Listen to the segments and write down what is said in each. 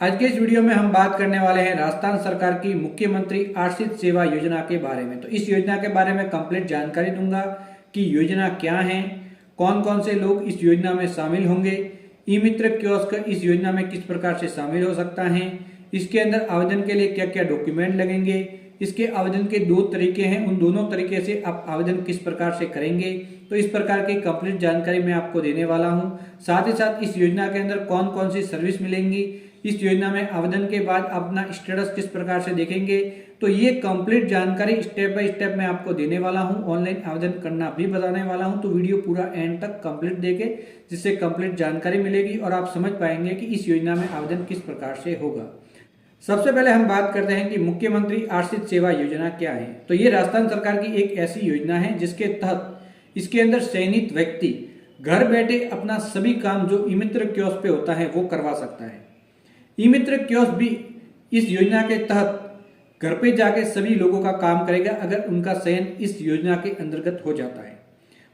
आज के इस वीडियो में हम बात करने वाले हैं राजस्थान सरकार की मुख्यमंत्री आश्रित सेवा योजना के बारे में। तो इस योजना के बारे में कंप्लीट जानकारी दूंगा कि योजना क्या है, कौन कौन से लोग इस योजना में शामिल होंगे, ई मित्र कियोस्क इस योजना में किस प्रकार से शामिल हो सकता है, इसके अंदर आवेदन के लिए क्या क्या डॉक्यूमेंट लगेंगे, इसके आवेदन के 2 तरीके हैं, उन दोनों तरीके से आप आवेदन किस प्रकार से करेंगे। तो इस प्रकार की कंप्लीट जानकारी मैं आपको देने वाला हूं। साथ ही साथ इस योजना के अंदर कौन कौन सी सर्विस मिलेंगी, इस योजना में आवेदन के बाद अपना स्टेटस किस प्रकार से देखेंगे, तो ये कंप्लीट जानकारी स्टेप बाय स्टेप मैं आपको देने वाला हूं। ऑनलाइन आवेदन करना भी बताने वाला हूं, तो वीडियो पूरा एंड तक कंप्लीट देखे, जिससे कंप्लीट जानकारी मिलेगी और आप समझ पाएंगे कि इस योजना में आवेदन किस प्रकार से होगा। सबसे पहले हम बात करते हैं कि मुख्यमंत्री आश्रित सेवा योजना क्या है। तो ये राजस्थान सरकार की एक ऐसी योजना है जिसके तहत इसके अंदर चयनित व्यक्ति घर बैठे अपना सभी काम जो ई मित्र कियोस्क पे होता है वो करवा सकता है। ई मित्र कियोस्क भी इस योजना के तहत घर पे जाके सभी लोगों का काम करेगा अगर उनका चयन इस योजना के अंतर्गत हो जाता है।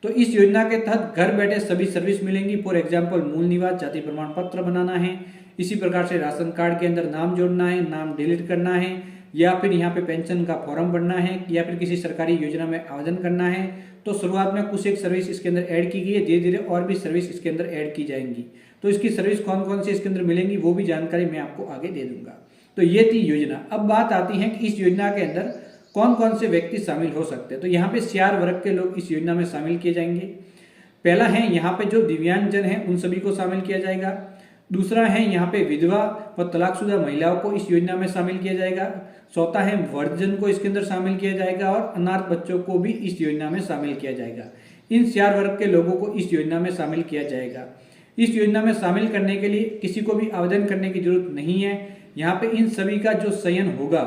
तो इस योजना के तहत घर बैठे सभी सर्विस मिलेंगी। फॉर एग्जाम्पल मूल निवास जाति प्रमाण पत्र बनाना है, इसी प्रकार से राशन कार्ड के अंदर नाम जोड़ना है, नाम डिलीट करना है, या फिर यहाँ पे पेंशन का फॉर्म भरना है, या फिर किसी सरकारी योजना में आवेदन करना है। तो शुरुआत में कुछ एक सर्विस इसके अंदर ऐड की गई है, धीरे धीरे और भी सर्विस इसके अंदर ऐड की जाएंगी। तो इसकी सर्विस कौन कौन सी इसके अंदर मिलेंगी वो भी जानकारी मैं आपको आगे दे दूंगा। तो ये थी योजना। अब बात आती है कि इस योजना के अंदर कौन कौन से व्यक्ति शामिल हो सकते हैं। तो यहाँ पे 4 वर्ग के लोग इस योजना में शामिल किए जाएंगे। पहला है यहाँ पे जो दिव्यांगजन है उन सभी को शामिल किया जाएगा। दूसरा है यहाँ पे विधवा व तलाकशुदा महिलाओं को इस योजना में शामिल किया जाएगा। चौथा है वृद्धजन को इसके अंदर शामिल किया जाएगा और अनाथ बच्चों को भी इस योजना में शामिल किया जाएगा। इन 4 वर्ग के लोगों को इस योजना में शामिल किया जाएगा। इस योजना में शामिल करने के लिए किसी को भी आवेदन करने की जरूरत नहीं है। यहाँ पे इन सभी का जो चयन होगा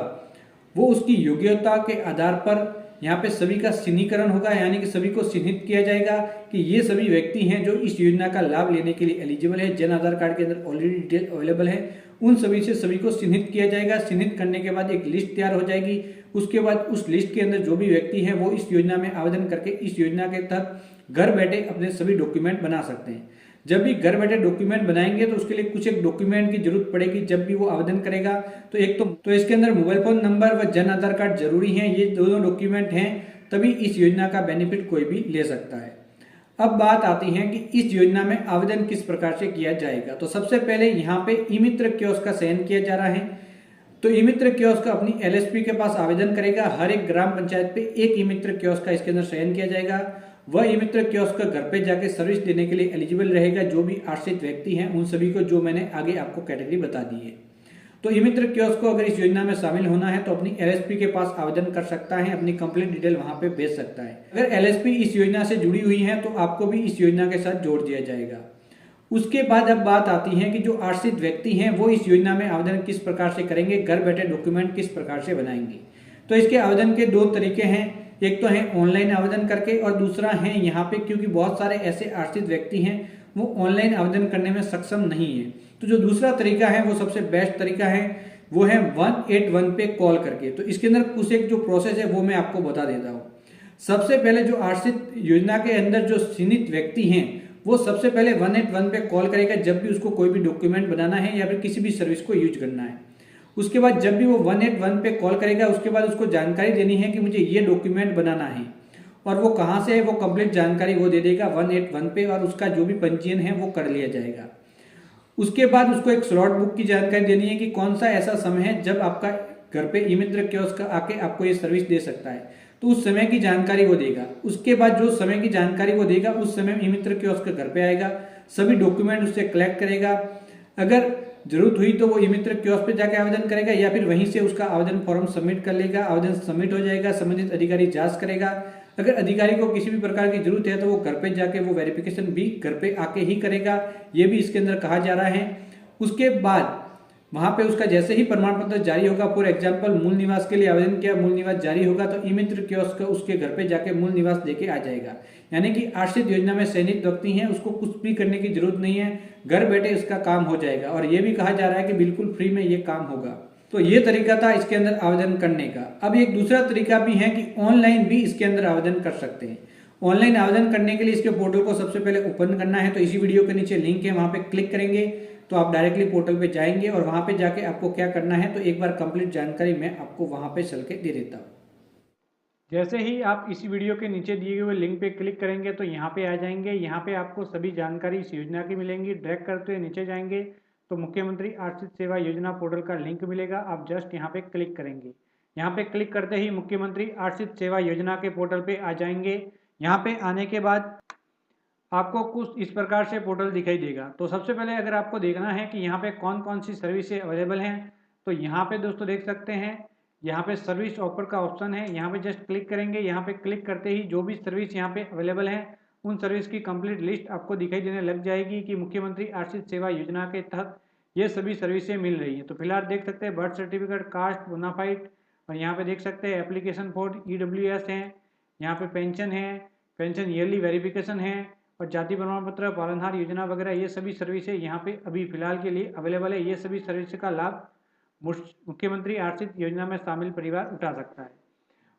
वो उसकी योग्यता के आधार पर यहाँ पे सभी का चिन्हीकरण होगा, यानी कि सभी को चिन्हित किया जाएगा कि ये सभी व्यक्ति हैं जो इस योजना का लाभ लेने के लिए एलिजिबल है। जन आधार कार्ड के अंदर ऑलरेडी डिटेल अवेलेबल है, उन सभी से सभी को चिन्हित किया जाएगा। चिन्हित करने के बाद एक लिस्ट तैयार हो जाएगी। उसके बाद उस लिस्ट के अंदर जो भी व्यक्ति हैं वो इस योजना में आवेदन करके इस योजना के तहत घर बैठे अपने सभी डॉक्यूमेंट बना सकते हैं। जब भी घर बैठे डॉक्यूमेंट बनाएंगे तो उसके लिए कुछ एक डॉक्यूमेंट की जरूरत पड़ेगी जब भी वो आवेदन करेगा। तो एक तो इसके अंदर मोबाइल फोन नंबर व जन आधार कार्ड जरूरी है। ये दोनों डॉक्यूमेंट हैं, तभी इस योजना का बेनिफिट कोई भी ले सकता है। अब बात आती है कि इस योजना में आवेदन किस प्रकार से किया जाएगा। तो सबसे पहले यहाँ पे ई मित्र कियोस्क का चयन किया जा रहा है। तो ई मित्र कियोस्क अपनी एलएसपी के पास आवेदन करेगा। हर एक ग्राम पंचायत पे एक ई मित्र कियोस्क का इसके अंदर चयन किया जाएगा। वह ई मित्र कियोस्क घर पे जाके सर्विस देने के लिए एलिजिबल रहेगा जो भी आश्रित व्यक्ति हैं उन सभी को, जो मैंने आगे आपको कैटेगरी बता दी है। तो ई मित्र कियोस्क को अगर इस योजना में शामिल होना है तो अपनी एलएसपी के पास आवेदन कर सकता है, अपनी कंप्लीट डिटेल वहां पे भेज सकता है। अगर एलएसपी इस योजना से जुड़ी हुई है तो आपको भी इस योजना के साथ जोड़ दिया जाएगा। उसके बाद अब बात आती है कि जो आश्रित व्यक्ति हैं वो इस योजना में आवेदन किस प्रकार से करेंगे, घर बैठे डॉक्यूमेंट किस प्रकार से बनाएंगे। तो इसके आवेदन के 2 तरीके हैं, एक तो है ऑनलाइन आवेदन करके और दूसरा है यहाँ पे, क्योंकि बहुत सारे ऐसे आश्रित व्यक्ति हैं वो ऑनलाइन आवेदन करने में सक्षम नहीं है, तो जो दूसरा तरीका है वो सबसे बेस्ट तरीका है, वो है 181 पे कॉल करके। तो इसके अंदर कुछ एक जो प्रोसेस है वो मैं आपको बता देता हूँ। सबसे पहले जो आश्रित योजना के अंदर जो चिन्हित व्यक्ति हैं वो सबसे पहले 181 पे कॉल करेगा जब भी उसको कोई भी डॉक्यूमेंट बनाना है या फिर किसी भी सर्विस को यूज करना है। उसके बाद जब भी वो 181 पे कॉल करेगा उसके बाद उसको जानकारी देनी है कि मुझे ये डॉक्यूमेंट बनाना है और वो कहाँ से है, वो कंप्लीट जानकारी वो दे देगा 181 पे, और उसका जो भी पंजीयन है वो कर लिया जाएगा। उसके बाद उसको एक स्लॉट बुक की जानकारी देनी है कि कौन सा ऐसा समय है जब आपका घर पे ई मित्र कियोस्क आके आपको ये सर्विस दे सकता है, तो उस समय की जानकारी वो देगा। उसके बाद जो समय की जानकारी वो देगा उस समय ई मित्र कियोस्क घर पे आएगा, सभी डॉक्यूमेंट उससे कलेक्ट करेगा। अगर जरूरत हुई तो वो ई मित्र कियोस्क पे जाके आवेदन करेगा या फिर वहीं से उसका आवेदन फॉर्म सबमिट कर लेगा। आवेदन सबमिट हो जाएगा, संबंधित अधिकारी जांच करेगा। अगर अधिकारी को किसी भी प्रकार की जरूरत है तो वो घर पे जाके वो वेरिफिकेशन भी घर पे आके ही करेगा, ये भी इसके अंदर कहा जा रहा है। उसके बाद वहां पे उसका जैसे ही प्रमाण पत्र जारी होगा, फॉर एग्जाम्पल मूल निवास के लिए आवेदन किया, मूल निवास जारी होगा तो ई मित्र कियोस्क उसके घर पे जाके मूल निवास देके आ जाएगा। यानी कि आश्रित योजना में चयनित व्यक्ति हैं उसको कुछ भी करने की जरूरत नहीं है, घर बैठे इसका काम हो जाएगा। और ये भी कहा जा रहा है कि बिल्कुल फ्री में ये काम होगा। तो ये तरीका था इसके अंदर आवेदन करने का। अब एक दूसरा तरीका भी है कि ऑनलाइन भी इसके अंदर आवेदन कर सकते हैं। ऑनलाइन आवेदन करने के लिए इसके पोर्टल को सबसे पहले ओपन करना है। तो इसी वीडियो के नीचे लिंक है, वहां पे क्लिक करेंगे तो आप डायरेक्टली पोर्टल पे जाएंगे और वहां पे जाके आपको क्या करना है, तो एक बार कंप्लीट जानकारी मैं आपको वहां पे चल के दे देता हूँ। जैसे ही आप इसी वीडियो के नीचे दिए हुए लिंक पे क्लिक करेंगे तो यहाँ पे आ जाएंगे। यहाँ पे आपको सभी जानकारी इस योजना की मिलेंगी। ड्रैग करते हुए नीचे जाएंगे तो मुख्यमंत्री आर्थिक सेवा योजना पोर्टल का लिंक मिलेगा। आप जस्ट यहाँ पे क्लिक करेंगे। यहाँ पे क्लिक करते ही मुख्यमंत्री आर्थिक सेवा योजना के पोर्टल पे आ जाएंगे। यहाँ पे आने के बाद आपको कुछ इस प्रकार से पोर्टल दिखाई देगा। तो सबसे पहले अगर आपको देखना है कि यहाँ पे कौन कौन सी सर्विसेज अवेलेबल हैं, तो यहाँ पे दोस्तों देख सकते हैं, यहाँ पे सर्विस ऑफर का ऑप्शन है। यहाँ पे जस्ट क्लिक करेंगे। यहाँ पे क्लिक करते ही जो भी सर्विस यहाँ पे अवेलेबल है उन सर्विस की कंप्लीट लिस्ट आपको दिखाई देने लग जाएगी कि मुख्यमंत्री आर्थिक सेवा योजना के तहत ये सभी सर्विसेज मिल रही हैं। तो फिलहाल देख सकते हैं बर्थ सर्टिफिकेट, कास्ट, बोनाफाइड, और यहाँ पे देख सकते हैं एप्लीकेशन फॉर EWS है, यहाँ पे पेंशन है, पेंशन ईयरली वेरिफिकेशन है, और जाति प्रमाण पत्र, पालनहार योजना वगैरह ये सभी सर्विसेज यहाँ पे अभी फिलहाल के लिए अवेलेबल है। ये सभी सर्विस का लाभ मुख्यमंत्री आर्थिक योजना में शामिल परिवार उठा सकता है।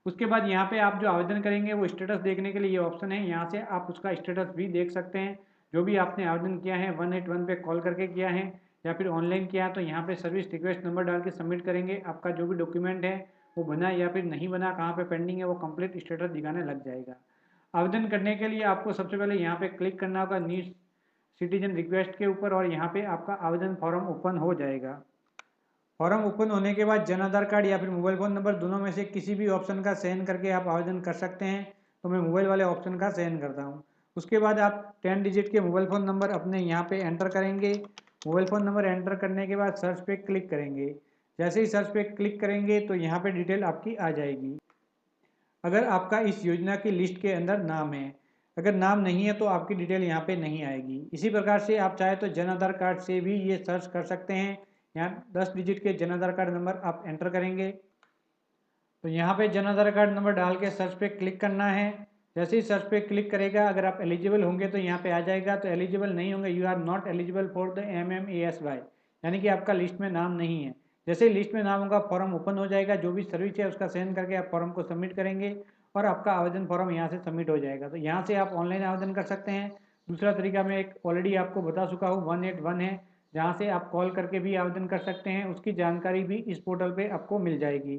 उसके बाद यहाँ पे आप जो आवेदन करेंगे वो स्टेटस देखने के लिए ये ऑप्शन है। यहाँ से आप उसका स्टेटस भी देख सकते हैं। जो भी आपने आवेदन किया है 181 पे कॉल करके किया है या फिर ऑनलाइन किया, तो यहाँ पे सर्विस रिक्वेस्ट नंबर डाल के सबमिट करेंगे। आपका जो भी डॉक्यूमेंट है वो बना या फिर नहीं बना, कहाँ पे पेंडिंग है, वो कंप्लीट स्टेटस दिखाने लग जाएगा। आवेदन करने के लिए आपको सबसे पहले यहाँ पे क्लिक करना होगा न्यू सिटीजन रिक्वेस्ट के ऊपर, और यहाँ पे आपका आवेदन फॉर्म ओपन हो जाएगा। फॉर्म ओपन होने के बाद जन आधार कार्ड या फिर मोबाइल फ़ोन नंबर दोनों में से किसी भी ऑप्शन का चयन करके आप आवेदन कर सकते हैं। तो मैं मोबाइल वाले ऑप्शन का चयन करता हूँ। उसके बाद आप 10 डिजिट के मोबाइल फ़ोन नंबर अपने यहाँ पे एंटर करेंगे। मोबाइल फ़ोन नंबर एंटर करने के बाद सर्च पे क्लिक करेंगे। जैसे ही सर्च पे क्लिक करेंगे तो यहाँ पे डिटेल आपकी आ जाएगी। अगर आपका इस योजना की लिस्ट के अंदर नाम है, अगर नाम नहीं है तो आपकी डिटेल यहाँ पे नहीं आएगी। इसी प्रकार से आप चाहे तो जन आधार कार्ड से भी ये सर्च कर सकते हैं। यहाँ 10 डिजिट के जन आधार कार्ड नंबर आप एंटर करेंगे। तो यहाँ पे जन आधार कार्ड नंबर डाल के सर्च पे क्लिक करना है। जैसे ही सर्च पे क्लिक करेगा, अगर आप एलिजिबल होंगे तो यहाँ पे आ जाएगा, तो एलिजिबल नहीं होंगे you are not eligible for the MMASY, यानी कि आपका लिस्ट में नाम नहीं है। जैसे ही लिस्ट में नाम होगा फॉर्म ओपन हो जाएगा। जो भी सर्विस है उसका चयन करके आप फॉर्म को सबमिट करेंगे और आपका आवेदन फॉर्म यहाँ से सबमिट हो जाएगा। तो यहाँ से आप ऑनलाइन आवेदन कर सकते हैं। दूसरा तरीका मैं एक ऑलरेडी आपको बता चुका हूँ, 181 है, जहाँ से आप कॉल करके भी आवेदन कर सकते हैं। उसकी जानकारी भी इस पोर्टल पे आपको मिल जाएगी।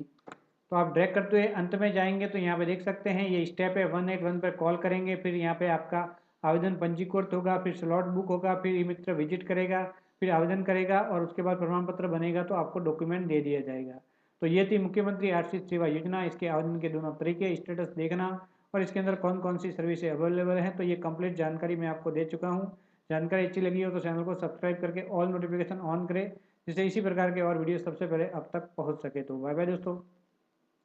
तो आप ड्रैग करते हुए अंत में जाएंगे तो यहाँ पे देख सकते हैं ये स्टेप है। 181 पर कॉल करेंगे, फिर यहाँ पे आपका आवेदन पंजीकृत होगा, फिर स्लॉट बुक होगा, फिर ई मित्र विजिट करेगा, फिर आवेदन करेगा और उसके बाद प्रमाण पत्र बनेगा तो आपको डॉक्यूमेंट दे दिया जाएगा। तो ये थी मुख्यमंत्री आर्थिक सेवा योजना। इसके आवेदन के दोनों तरीके, स्टेटस देखना और इसके अंदर कौन कौन सी सर्विसेज अवेलेबल हैं। तो ये कंप्लीट जानकारी मैं आपको दे चुका हूँ। जानकारी अच्छी लगी हो तो चैनल को सब्सक्राइब करके ऑल नोटिफिकेशन ऑन करें, जिससे इसी प्रकार के और वीडियो सबसे पहले अब तक पहुँच सके। तो बाय बाय दोस्तों।